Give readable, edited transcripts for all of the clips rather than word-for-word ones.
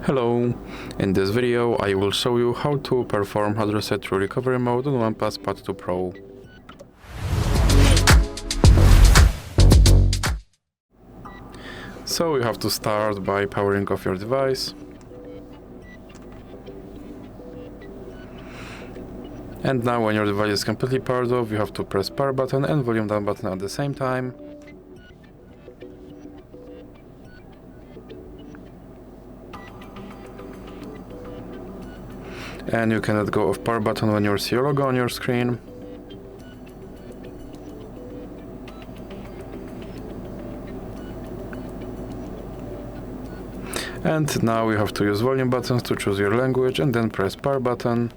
Hello, in this video I will show you how to perform hard reset through recovery mode on OnePlus Pad 2 Pro. So you have to start by powering off your device. And now when your device is completely powered off, you have to press power button and volume down button at the same time. And you can let go of power button when you see your logo on your screen. And now you have to use volume buttons to choose your language and then press power button.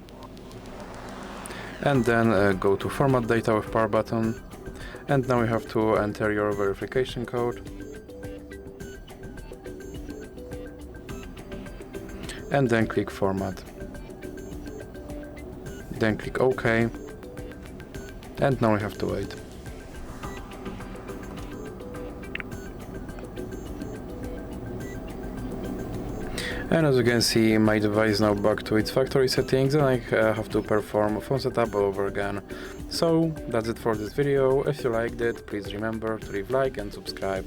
And then go to format data with power button. And now you have to enter your verification code. And then click format. Then click OK, and now we have to wait. And as you can see, my device is now back to its factory settings and I have to perform phone setup all over again. So that's it for this video. If you liked it, please remember to leave a like and subscribe.